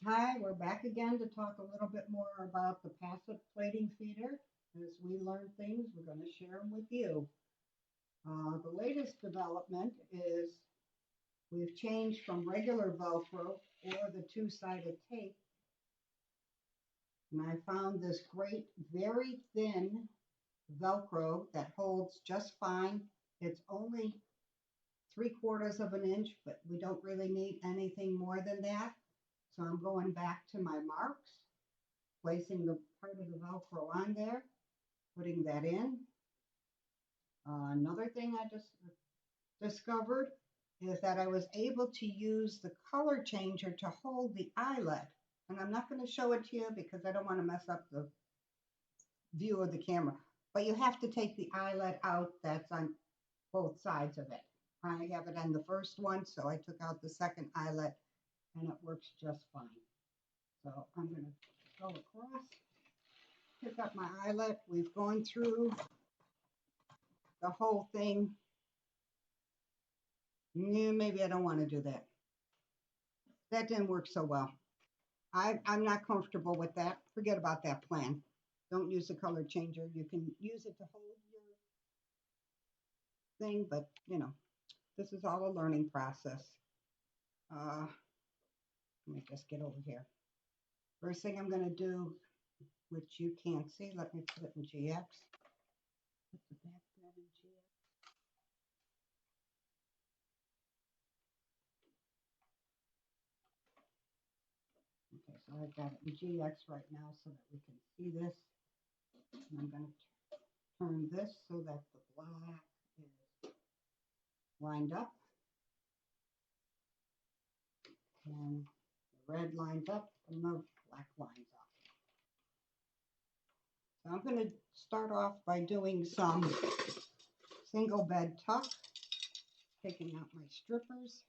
Hi, we're back again to talk a little bit more about the passive plating feeder. As we learn things, we're going to share them with you. The latest development is we've changed from regular Velcro or the two-sided tape, and I found this great, very thin Velcro that holds just fine. It's only 3/4 of an inch, but we don't really need anything more than that. So I'm going back to my marks, placing the part of the Velcro on there, putting that in. Another thing I just discovered is that I was able to use the color changer to hold the eyelet. And I'm not going to show it to you because I don't want to mess up the view of the camera. But you have to take the eyelet out that's on both sides of it. I have it on the first one, so I took out the second eyelet and it works just fine. So I'm going to go across, pick up my eyelet. We've gone through the whole thing. Yeah, maybe I don't want to do that. That didn't work so well. I'm not comfortable with that. Forget about that plan. Don't use the color changer. You can use it to hold your thing, but this is all a learning process. Let me just get over here. First thing I'm going to do, which you can't see, let me put it in GX. Put the back thread in GX. Okay, so I've got it in GX right now so that we can see this. And I'm going to turn this so that the black is lined up and the red lines up and the black lines up. So I'm going to start off by doing some single bed tuck, taking out my strippers.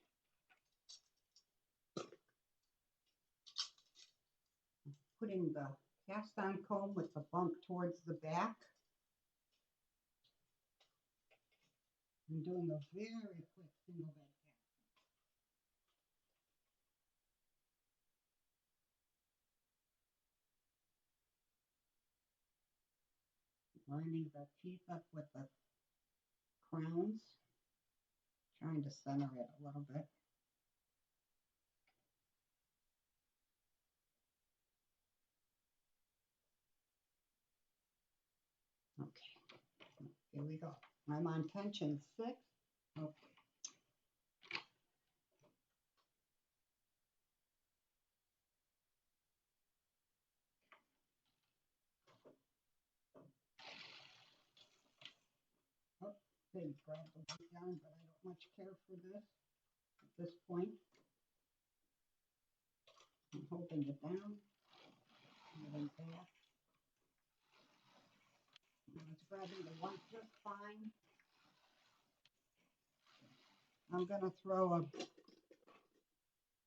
Putting the cast on comb with the bump towards the back. I'm doing a very quick single bed cast. Lining the teeth up with the crowns. Trying to center it a little bit. Okay, here we go. I'm on tension 6. Okay. Oh, didn't grab the weight down, but I don't much care for this at this point. I'm holding it down. Moving back. Now it's grabbing the one just fine. I'm going to throw a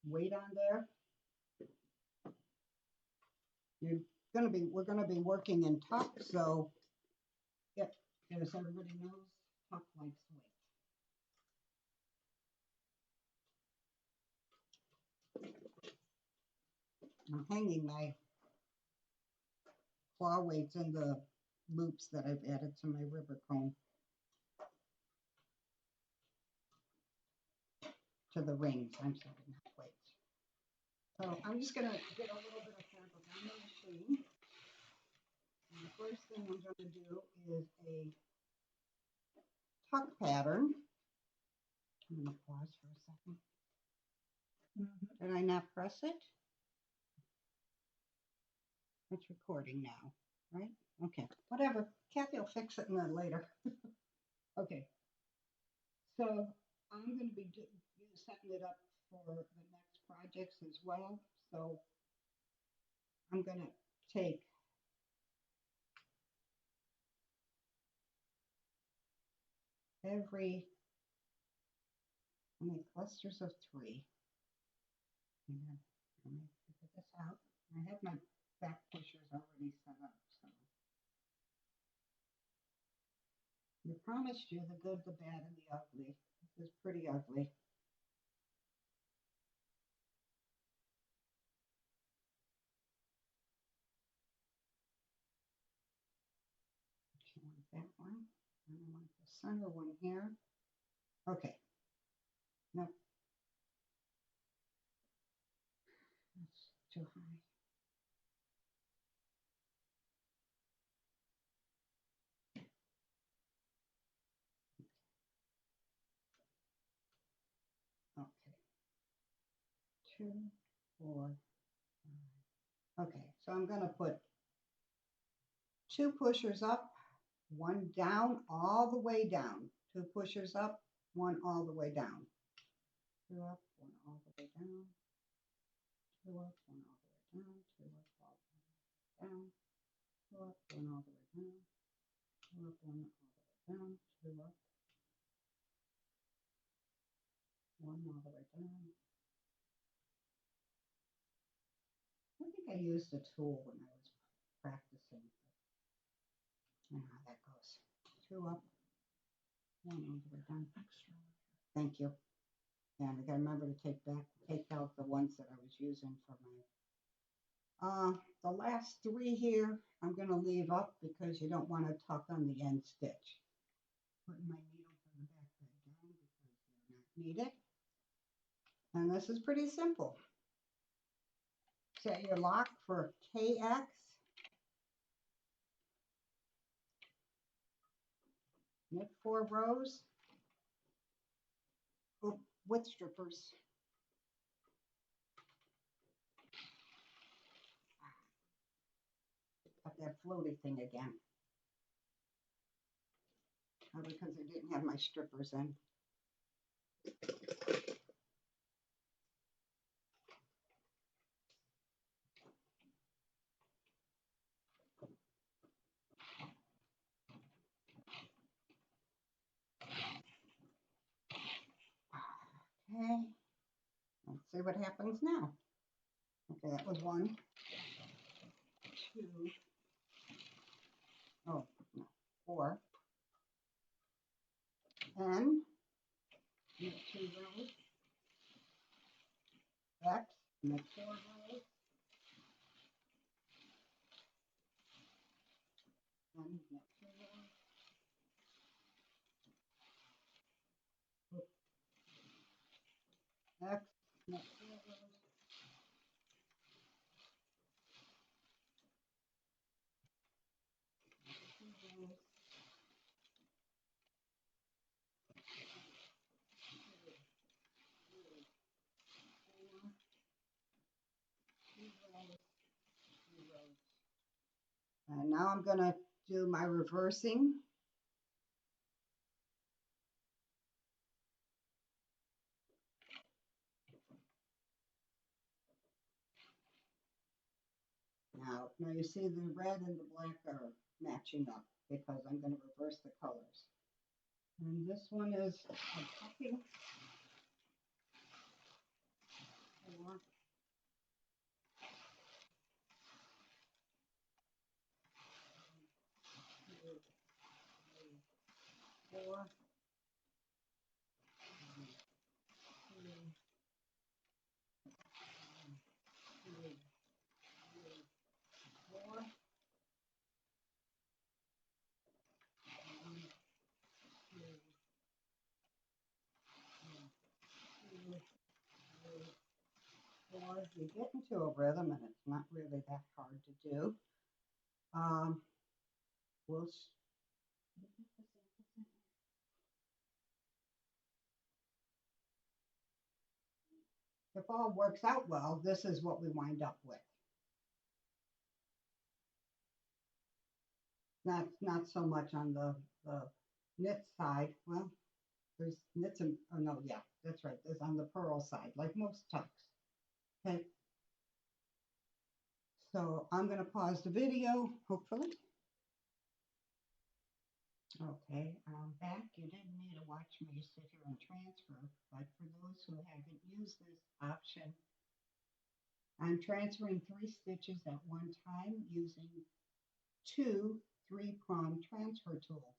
weight on there. We're going to be working in tuck, so yep, as everybody knows, tuck likes weight. I'm hanging my claw weights in the loops that I've added to my river comb to the rings. I'm sorry, not weights. So I'm just going to get a little bit of fabric on the machine. And the first thing I'm going to do is a tuck pattern. I'm going to pause for a second. Did I not press it? It's recording now, right? Okay, whatever. Kathy will fix it later. Okay, so I'm going to be setting it up for the next projects as well. So I'm going to take I make clusters of 3. And then I'm going to figure this out. I have my back pushers already set up, so. I promised you the good, the bad, and the ugly. This is pretty ugly. And I want the center one here. Okay. Nope. That's too high. Okay. 2, 4, 5. Okay, so I'm going to put 2 pushers up, 1 down, all the way down. 2 pushers up, 1 all the way down. 2 up, 1 all the way down. 2 up, 1 all the way down. 2 up, all the way down. 2 up, 1 all the way down. 2 up, 1 all the way down. 2 up, 1 all the way down. I think I used a tool when I was practicing. You know how that goes. 2 up, 1 all the way down. Extra. Thank you. And I gotta remember to take out the ones that I was using for my the last 3 here I'm gonna leave up because you don't want to tuck on the end stitch. Putting my needle from the back bed down because they're not needed. And this is pretty simple. Set your lock for KX. Knit 4 rows. Oh, with strippers. Got that floaty thing again. Because I didn't have my strippers in. Okay, let's see what happens now. Okay, that was 1, 2, oh, no, 4, and 2 rows, X, and 4 rows, and 2 rows, X, and 4 rows, and now I'm going to do my reversing. Now you see the red and the black are matching up because I'm going to reverse the colors. And this one is a tucking. 4, 4, 4, 4. You get into a rhythm and it's not really that hard to do. We'll if all works out well, this is what we wind up with. Not so much on the knit side. Well, there's knits and, oh no, yeah, that's right. There's on the purl side, like most tucks. Okay. So I'm going to pause the video, hopefully. Okay, I'm back. You didn't need to watch me sit here and transfer, but for those who haven't used this option, I'm transferring 3 stitches at one time using 2 3-prong transfer tools.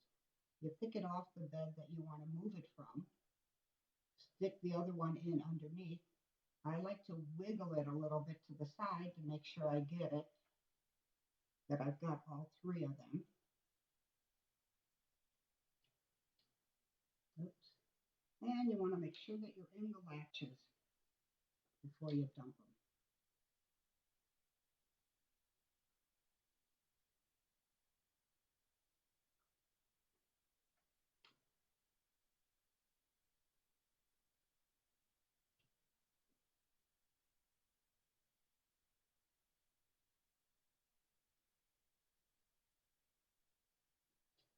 You pick it off the bed that you want to move it from, stick the other one in underneath. I like to wiggle it a little bit to the side to make sure I get it, that I've got all 3 of them. And you want to make sure that you're in the latches before you dump them.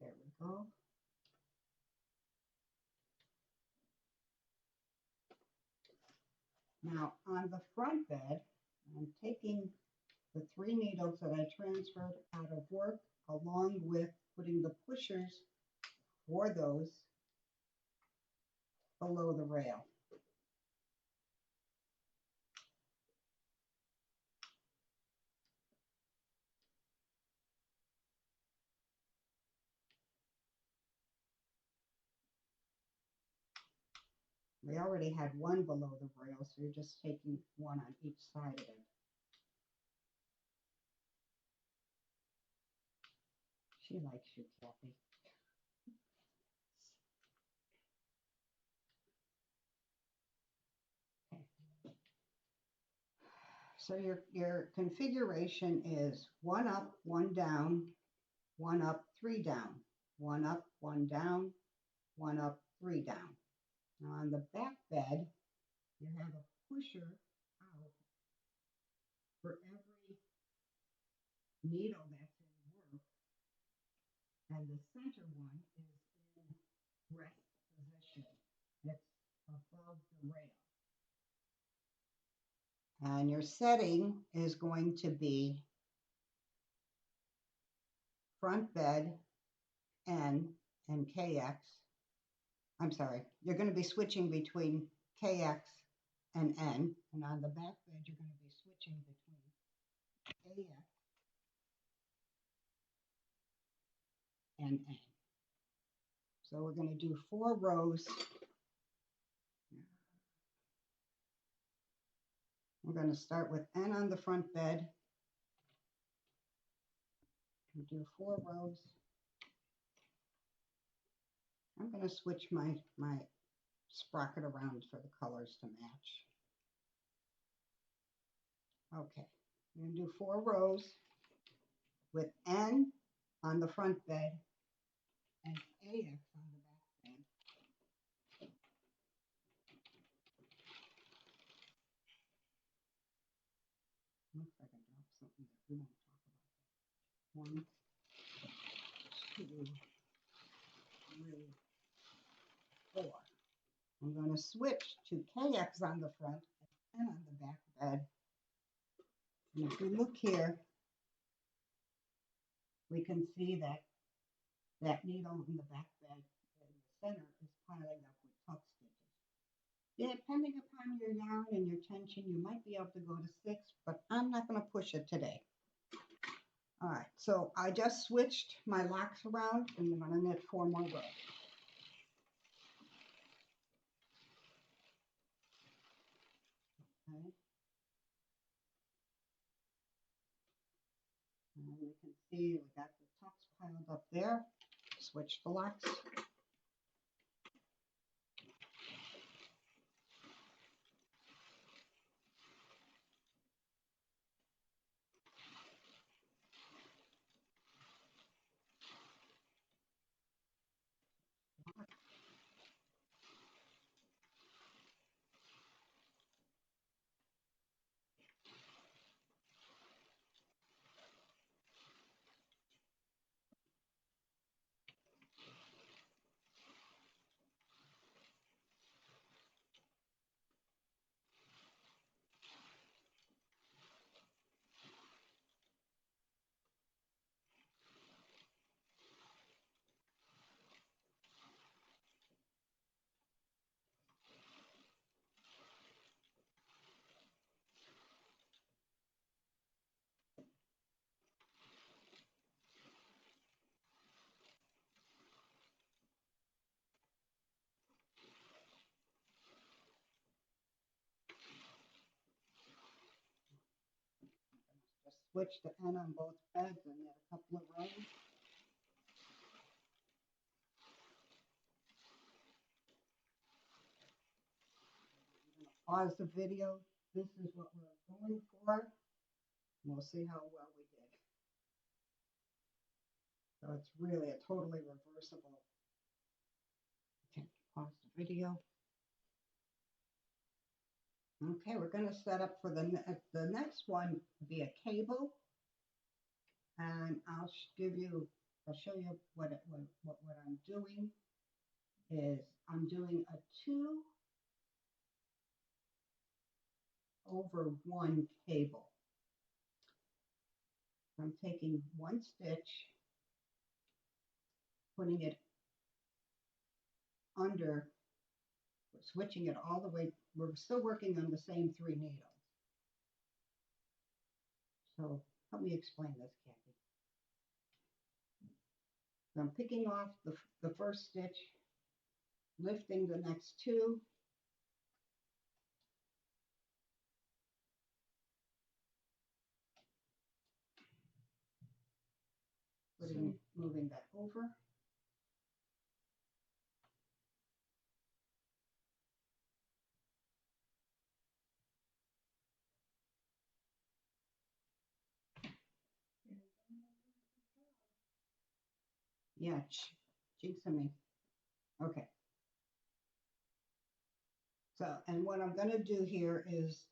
There we go. Now on the front bed, I'm taking the 3 needles that I transferred out of work along with putting the pushers for those below the rail. We already had one below the rail, so you're just taking one on each side of it. She likes you, Kathy. Okay. So your configuration is 1 up, 1 down, 1 up, 3 down, 1 up, 1 down, 1 up, 3 down. Now on the back bed, you have a pusher out for every needle that's in work, and the center one is in rest position. It's above the rail. And your setting is going to be front bed, N, and KX. I'm sorry, you're going to be switching between KX and N. And on the back bed, you're going to be switching between AX and N. So we're going to do 4 rows. We're going to start with N on the front bed. We do 4 rows. I'm going to switch my sprocket around for the colors to match. Okay, I'm going to do 4 rows with N on the front bed and AX on the back bed. Looks like I dropped something that we won't talk about. 1, 2, 3, 4. I'm going to switch to KX on the front and on the back bed. And if we look here, we can see that that needle in the back bed in the center is piling up with tuck stitches. Yeah, depending upon your yarn and your tension, you might be able to go to 6, but I'm not going to push it today. All right, so I just switched my locks around and I'm going to knit 4 more rows. Okay. And we can see we got the tucks piled up there. Switch the locks. Just switch the N on both beds and knit a couple of rows. pause the video. This is what we're going for. We'll see how well we did. So it's really a totally reversible. Okay, pause the video. Okay, we're going to set up for the next one to be a cable, and I'll show you what I'm doing. Is I'm doing a 2/1 cable. I'm taking one stitch, putting it under, switching it all the way. We're still working on the same 3 needles. So help me explain this, Kathy. So I'm picking off the first stitch, lifting the next 2, moving that over. Yeah, jinxing me. Okay. So, and what I'm going to do here is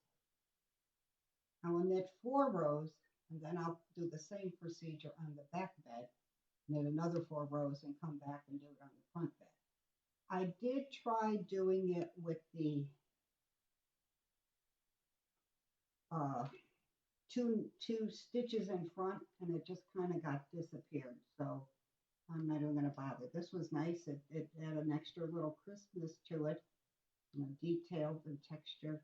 I will knit 4 rows, and then I'll do the same procedure on the back bed, knit another 4 rows, and come back and do it on the front bed. I did try doing it with the two stitches in front, and it just kind of got disappeared. So I'm not even going to bother. This was nice. It had an extra little crispness to it, detailed and texture.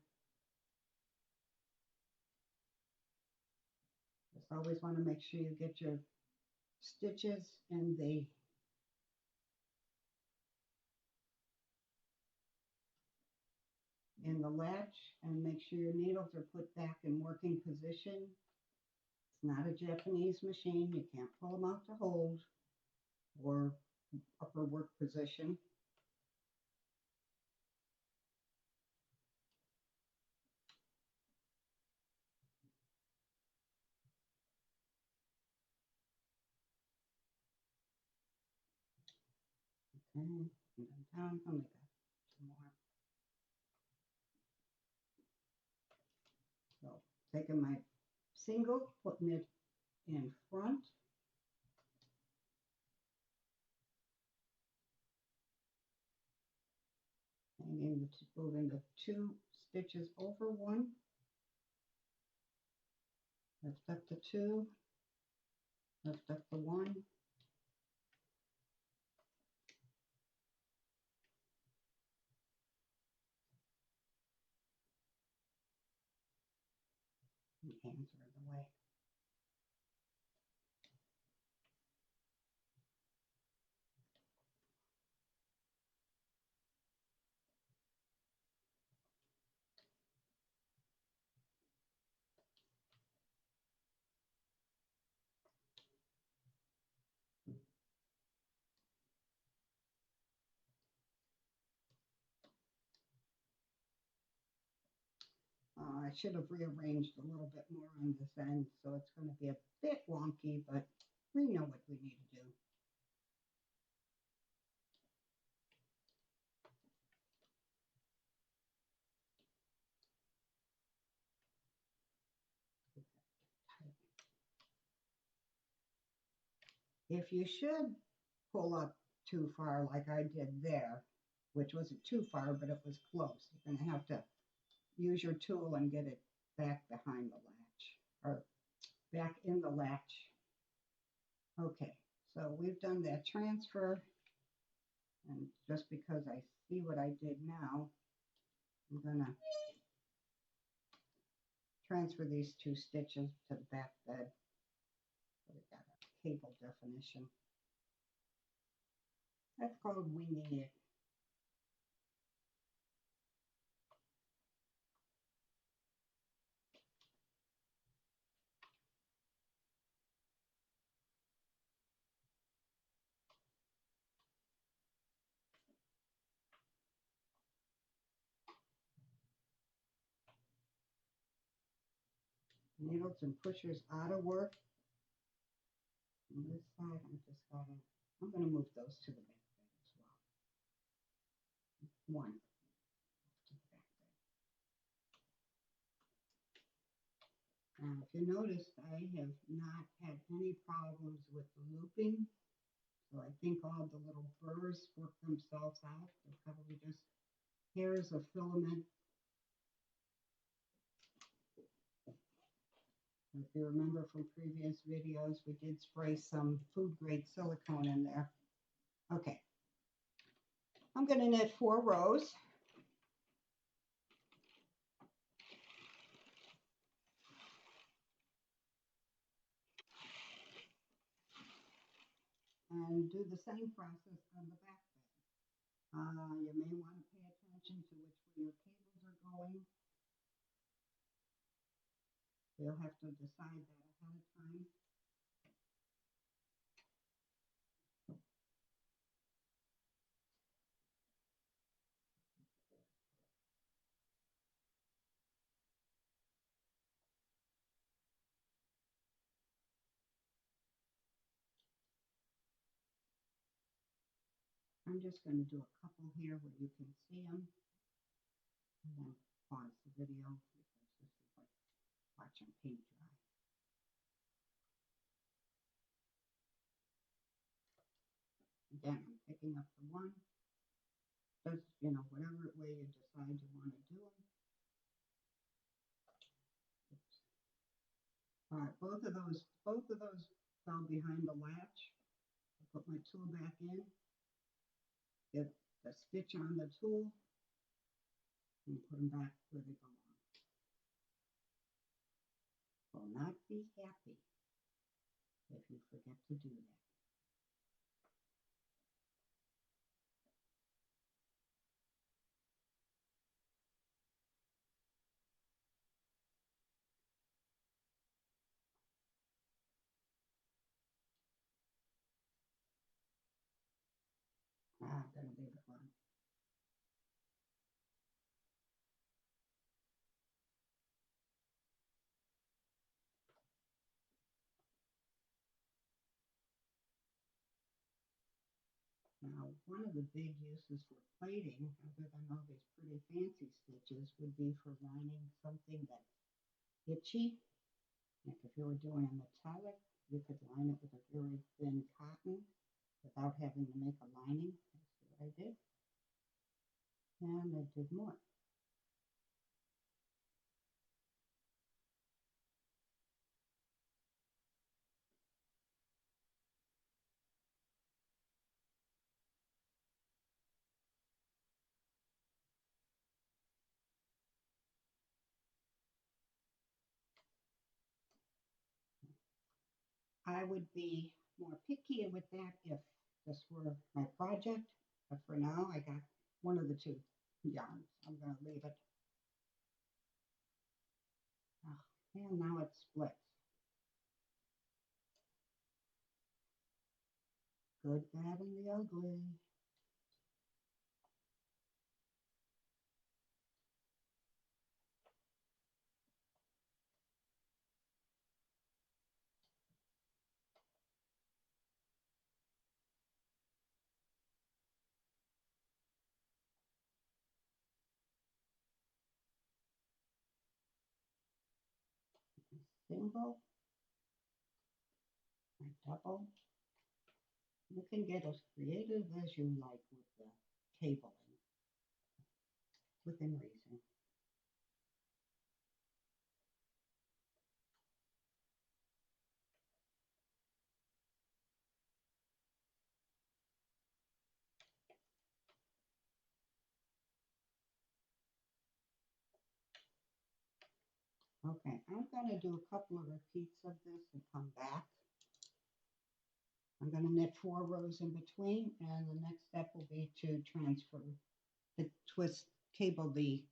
Just always want to make sure you get your stitches in the latch, and make sure your needles are put back in working position. It's not a Japanese machine. You can't pull them out to hold or upper work position. Okay, and then down. Oh my God, some more. So taking my single, putting it in front. Moving the 2 stitches over 1. Lift up the 2. Lift up the 1. My hands are in the way. I should have rearranged a little bit more on this end, so it's going to be a bit wonky, but we know what we need to do. If you should pull up too far like I did there, which wasn't too far, but it was close, you're going to have to use your tool and get it back behind the latch, or back in the latch. Okay, so we've done that transfer, and just because I see what I did now, I'm going to transfer these 2 stitches to the back bed. So we got a cable definition. That's called winging it. Needles and pushers out of work. On this side, I'm gonna move those to the back bed as well. One to the back bed. Now, if you noticed, I have not had any problems with the looping. So I think all the little burrs work themselves out. They're probably just hairs of filament. If you remember from previous videos, we did spray some food grade silicone in there. Okay, I'm going to knit 4 rows. And do the same process on the back bed. You may want to pay attention to which way your cables are going. You'll have to decide that ahead of time. I'm just going to do a couple here where you can see them. And then pause the video because this is like watching paint dry. Again, I'm picking up the one. Just, whatever way you decide you want to do them. Oops. All right, both of those fell behind the latch. I put my tool back in, get the stitch on the tool, and put them back where they belong. Will not be happy if you forget to do that. I'm going to leave it run. Now, one of the big uses for plating, other than all these pretty fancy stitches, would be for lining something that's itchy. Like if you were doing a metallic, you could line it with a very thin cotton without having to make a lining. That's what I did. And I did more. I would be more picky with that if this were my project, but for now I got one of the two yarns. I'm going to leave it. Oh, and now it splits. Good, bad, and the ugly. Single, or double. You can get as creative as you like with the cabling, within reason. Okay, I'm going to do a couple of repeats of this and come back. I'm going to knit 4 rows in between, and the next step will be to transfer the cable the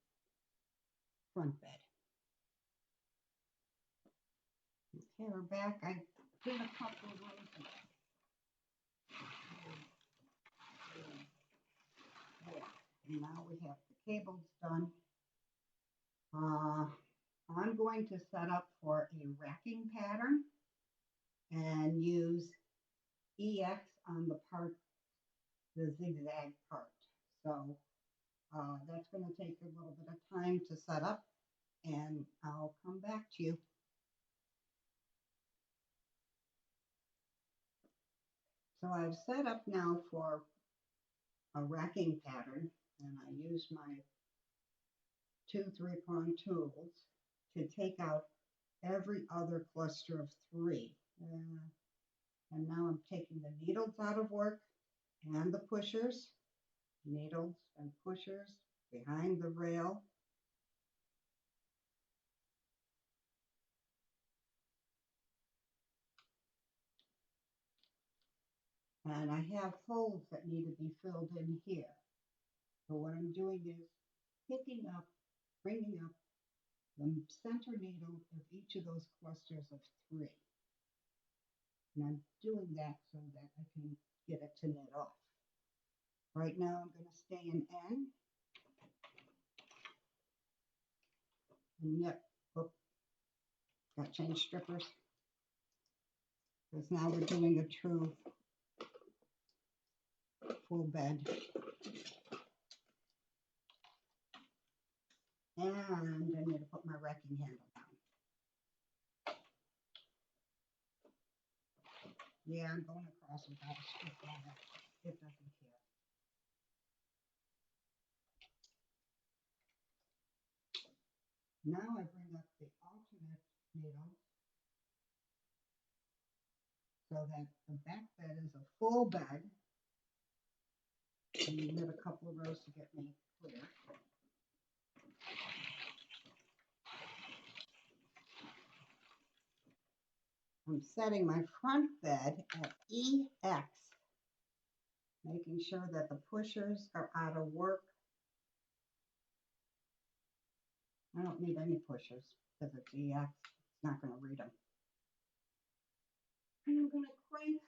front bed. Okay, we're back. I did a couple of rows. There. And now we have the cables done. I'm going to set up for a racking pattern and use EX on the part, the zigzag part. So that's going to take a little bit of time to set up, and I'll come back to you. So I've set up now for a racking pattern, and I use my two 3-prong tools to take out every other cluster of 3. And now I'm taking the needles out of work and the pushers, needles and pushers behind the rail. And I have holes that need to be filled in here. So what I'm doing is picking up, bringing up the center needle of each of those clusters of 3. And I'm doing that so that I can get it to knit off. Right now I'm going to stay in N and knit. Oh, got change strippers. Because now we're doing a true full bed. And I need to put my racking handle down. Yeah, I'm going across without a strip on it. It doesn't care. Now I bring up the alternate needle so that the back bed is a full bed. And you knit a couple of rows to get me clear. I'm setting my front bed at EX, making sure that the pushers are out of work. I don't need any pushers because it's EX. It's not going to read them. And I'm going to crank.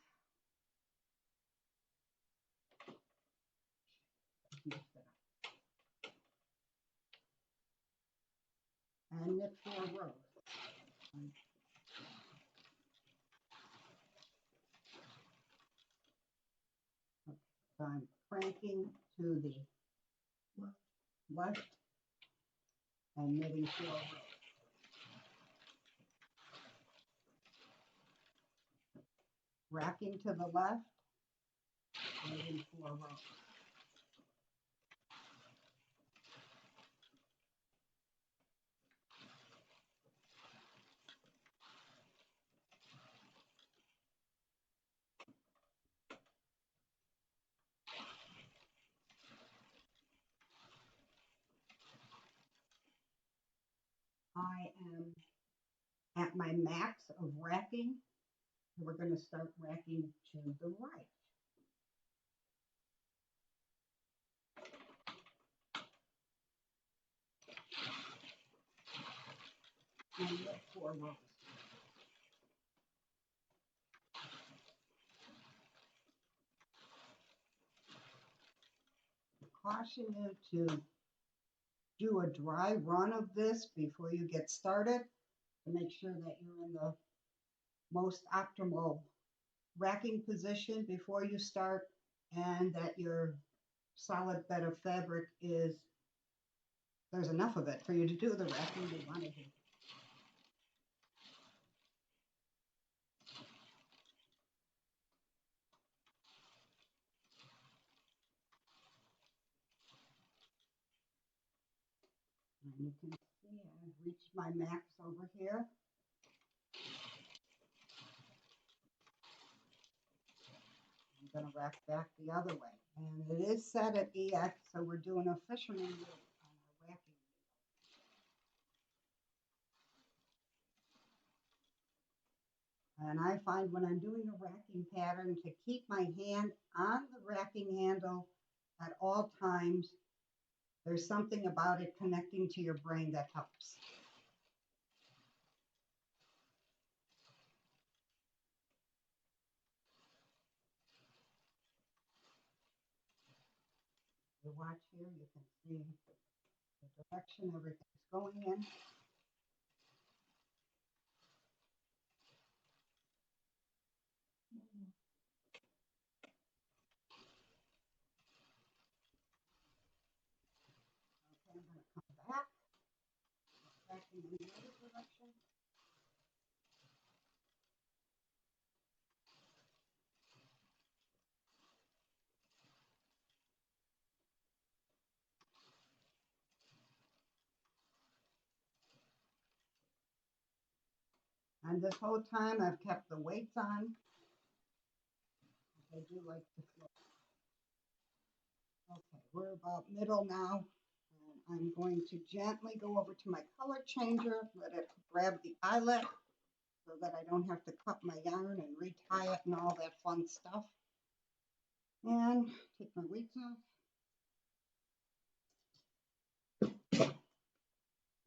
And knit 4 rows. Okay, so I'm cranking to the left and knitting 4 rows. Racking to the left, knitting 4 rows. I am at my max of racking. We're going to start racking to the right. And knit 4 rows. Caution you to do a dry run of this before you get started to make sure that you're in the most optimal racking position before you start, and that your solid bed of fabric is, there's enough of it for you to do the racking you want to do. And you can see I've reached my max over here. I'm going to rack back the other way. And it is set at EX, so we're doing a fisherman loop on our racking needle. And I find when I'm doing a racking pattern to keep my hand on the racking handle at all times. There's something about it connecting to your brain that helps. You watch here, you can see the direction everything's going in. in the other direction. And this whole time I've kept the weights on. I do like the flow. Okay, we're about middle now. And I'm going to gently go over to my color changer, let it grab the eyelet so that I don't have to cut my yarn and retie it and all that fun stuff. And take my weights off.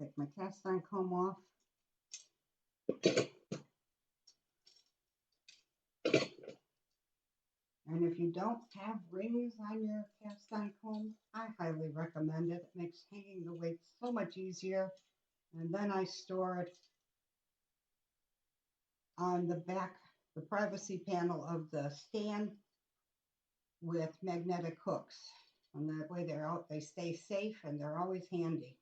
Take my cast iron comb off. And if you don't have rings on your cast iron comb, I highly recommend it. It makes hanging the weights so much easier. And then I store it on the back, the privacy panel of the stand with magnetic hooks. And that way they stay safe and they're always handy.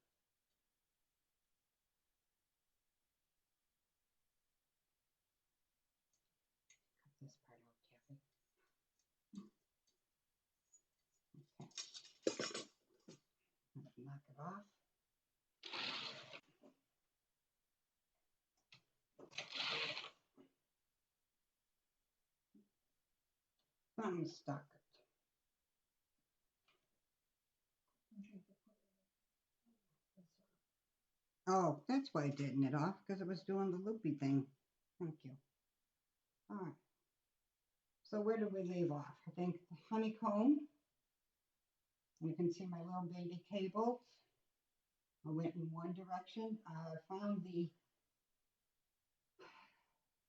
Cut this part out, Kathy. Okay. Knock it off. Unstuck it. Oh, that's why it didn't it off, because it was doing the loopy thing. Thank you. All right. So where did we leave off? I think the honeycomb. And you can see my little baby cables. I went in one direction. I found the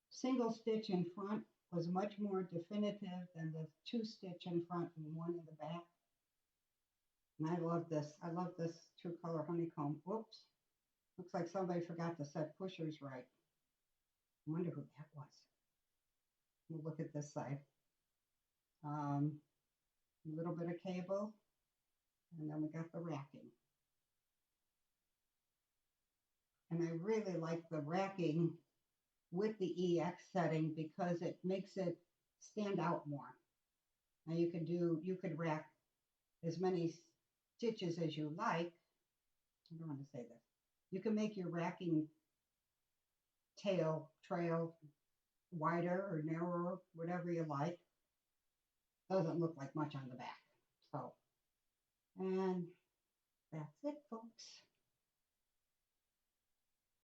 single stitch in front was much more definitive than the 2-stitch in front and 1 in the back. And I love this. I love this 2-color honeycomb. Whoops. Looks like somebody forgot to set pushers right. I wonder who that was. We'll look at this side. A little bit of cable. And then we got the racking. And I really like the racking with the EX setting because it makes it stand out more. Now you could rack as many stitches as you like. I don't want to say this. You can make your racking trail wider or narrower, whatever you like. Doesn't look like much on the back. So, and that's it, folks.